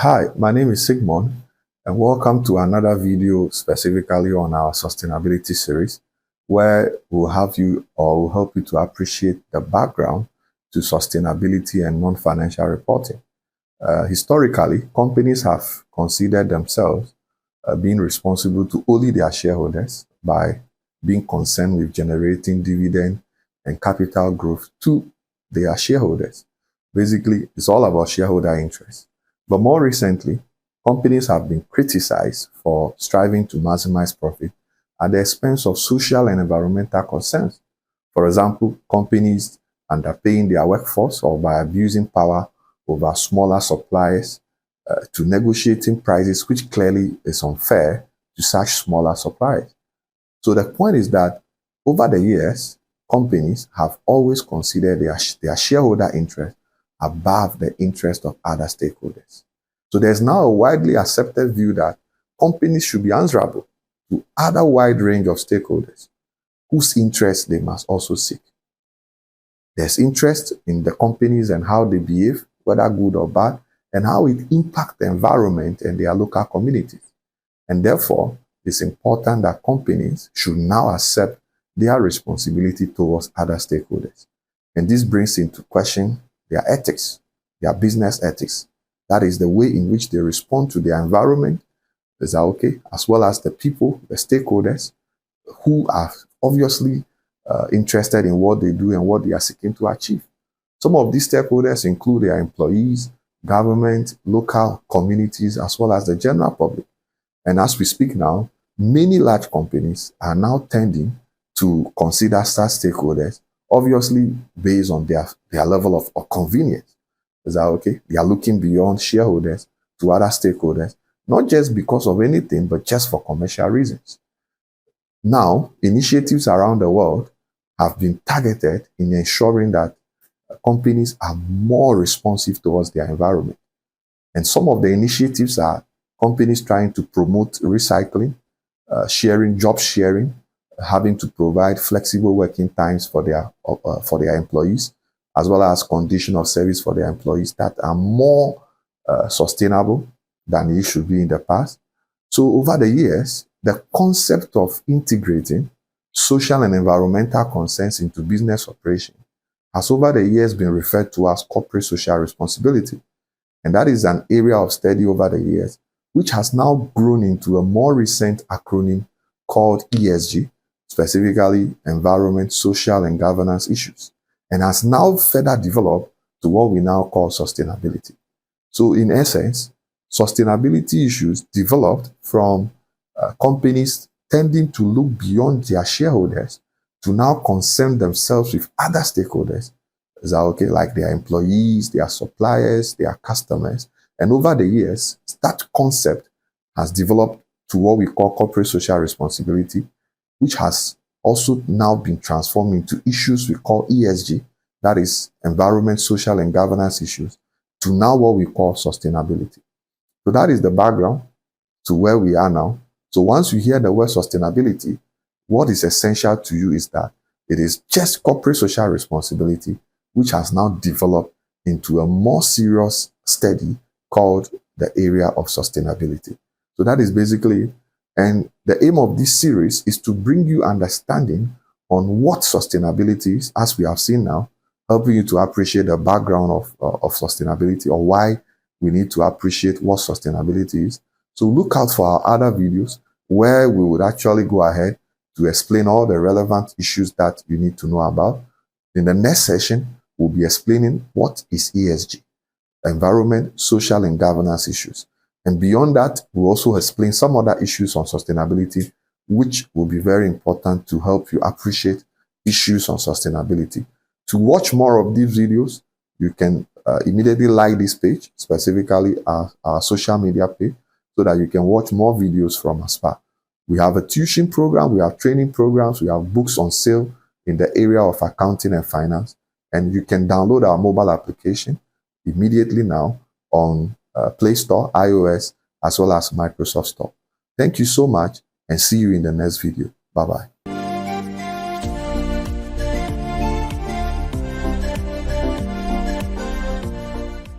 Hi, my name is Sigmund, and welcome to another video specifically on our sustainability series, where we'll have you or will help you to appreciate the background to sustainability and non-financial reporting. Historically, companies have considered themselves being responsible to only their shareholders by being concerned with generating dividend and capital growth to their shareholders. Basically, it's all about shareholder interest. But more recently, companies have been criticized for striving to maximize profit at the expense of social and environmental concerns. For example, companies underpaying their workforce or by abusing power over smaller suppliers to negotiating prices, which clearly is unfair to such smaller suppliers. So the point is that over the years, companies have always considered their shareholder interest above the interest of other stakeholders. So there's now a widely accepted view that companies should be answerable to other wide range of stakeholders whose interests they must also seek. There's interest in the companies and how they behave, whether good or bad, and how it impacts the environment and their local communities. And therefore, it's important that companies should now accept their responsibility towards other stakeholders. And this brings into question their ethics, their business ethics. That is the way in which they respond to their environment, is that okay? As well as the people, the stakeholders, who are obviously interested in what they do and what they are seeking to achieve. Some of these stakeholders include their employees, government, local communities, as well as the general public. And as we speak now, many large companies are now tending to consider such stakeholders, obviously based on their level of convenience. Is that okay? They are looking beyond shareholders to other stakeholders, not just because of anything, but just for commercial reasons. Now, initiatives around the world have been targeted in ensuring that companies are more responsive towards their environment. And some of the initiatives are companies trying to promote recycling, job sharing, having to provide flexible working times for their employees, as well as condition of service for their employees that are more sustainable than it should be in the past. So over the years, the concept of integrating social and environmental concerns into business operation has over the years been referred to as corporate social responsibility. And that is an area of study over the years, which has now grown into a more recent acronym called ESG, specifically environment, social, and governance issues, and has now further developed to what we now call sustainability. So in essence, sustainability issues developed from companies tending to look beyond their shareholders to now concern themselves with other stakeholders. Is that okay? Like their employees, their suppliers, their customers. And over the years, that concept has developed to what we call corporate social responsibility, which has also now been transformed into issues we call ESG, that is environment, social, and governance issues, to now what we call sustainability. So that is the background to where we are now. So once you hear the word sustainability, what is essential to you is that it is just corporate social responsibility, which has now developed into a more serious study called the area of sustainability. So that is basically, and the aim of this series is to bring you understanding on what sustainability is, as we have seen now, helping you to appreciate the background of sustainability, or why we need to appreciate what sustainability is. So look out for our other videos where we would actually go ahead to explain all the relevant issues that you need to know about. In the next session, we'll be explaining what is ESG, environment, social, and governance issues. And beyond that, we'll also explain some other issues on sustainability, which will be very important to help you appreciate issues on sustainability. To watch more of these videos, you can immediately like this page, specifically our social media page, so that you can watch more videos from us. We have a tuition program, we have training programs, we have books on sale in the area of accounting and finance. And you can download our mobile application immediately now on Play Store, iOS, as well as Microsoft Store. Thank you so much, and see you in the next video. Bye-bye.